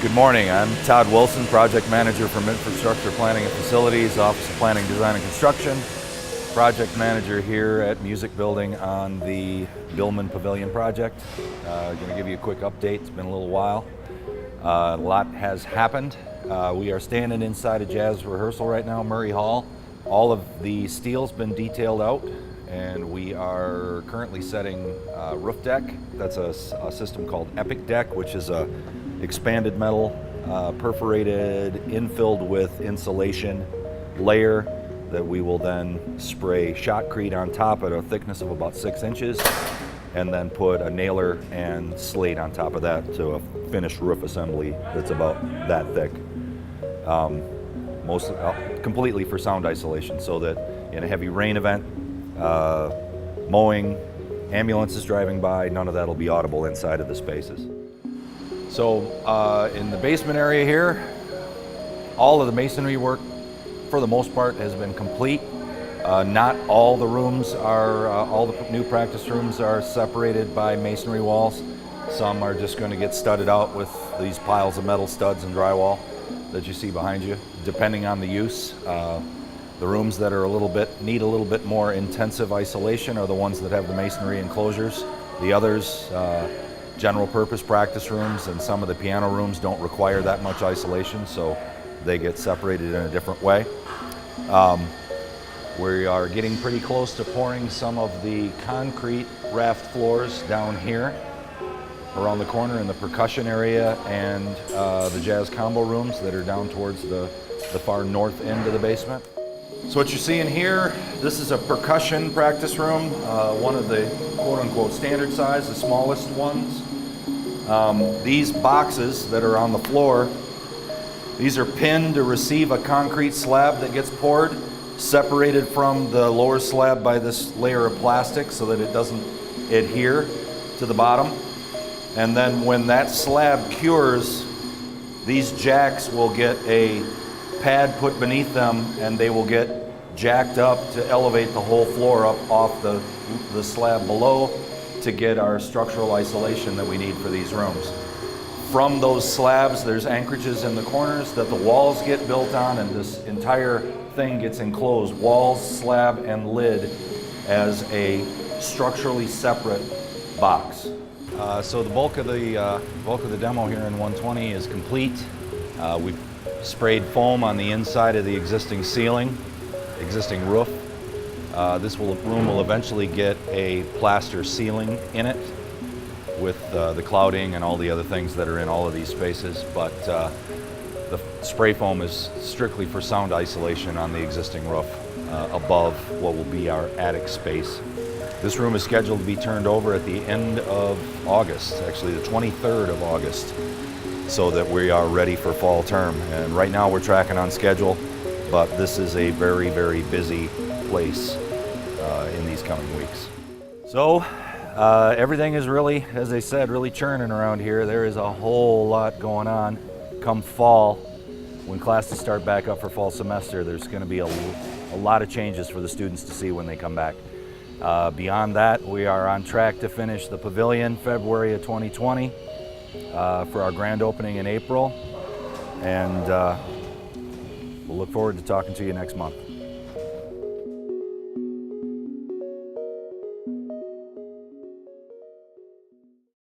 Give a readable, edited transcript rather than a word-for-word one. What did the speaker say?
Good morning, I'm Todd Wilson, Project Manager from Infrastructure Planning and Facilities, Office of Planning, Design and Construction, Project Manager here at Music Building on the Billman Pavilion project. Going to give you a quick update. It's been a little while. A lot has happened. We are standing inside a jazz rehearsal right now, Murray Hall. All of the steel's been detailed out, and we are currently setting roof deck. That's a system called Epic Deck, which is a expanded metal, perforated, infilled with insulation layer that we will then spray shotcrete on top at a thickness of about 6 inches, and then put a nailer and slate on top of that to a finished roof assembly that's about that thick. Completely for sound isolation, so that in a heavy rain event, mowing, ambulances driving by, none of that will be audible inside of the spaces. So in the basement area here, all of the masonry work for the most part has been complete. Not all the rooms are, all the new practice rooms are separated by masonry walls. Some are just going to get studded out with these piles of metal studs and drywall that you see behind you, depending on the use. The rooms that are need a little bit more intensive isolation are the ones that have the masonry enclosures. The others, general purpose practice rooms and some of the piano rooms don't require that much isolation, so they get separated in a different way. We are getting pretty close to pouring some of the concrete raft floors down here around the corner in the percussion area and the jazz combo rooms that are down towards the far north end of the basement. So what you're seeing here, this is a percussion practice room, one of the quote-unquote standard size, the smallest ones. These boxes that are on the floor, these are pinned to receive a concrete slab that gets poured, separated from the lower slab by this layer of plastic so that it doesn't adhere to the bottom. And then when that slab cures, these jacks will get a pad put beneath them, and they will get jacked up to elevate the whole floor up off the slab below to get our structural isolation that we need for these rooms. From those slabs, there's anchorages in the corners that the walls get built on, and this entire thing gets enclosed, walls, slab, and lid, as a structurally separate box. So the bulk of the demo here in 120 is complete. We've sprayed foam on the inside of the existing ceiling, existing roof. This room will eventually get a plaster ceiling in it with the clouding and all the other things that are in all of these spaces, but the spray foam is strictly for sound isolation on the existing roof above what will be our attic space. This room is scheduled to be turned over at the end of August, actually the 23rd of August, so that we are ready for fall term. And right now we're tracking on schedule, but this is a very, very busy place in these coming weeks. So everything is really, as I said, really churning around here. There is a whole lot going on. Come fall, when classes start back up for fall semester, there's going to be a lot of changes for the students to see when they come back. Beyond that, we are on track to finish the pavilion February of 2020 for our grand opening in April, and we'll look forward to talking to you next month.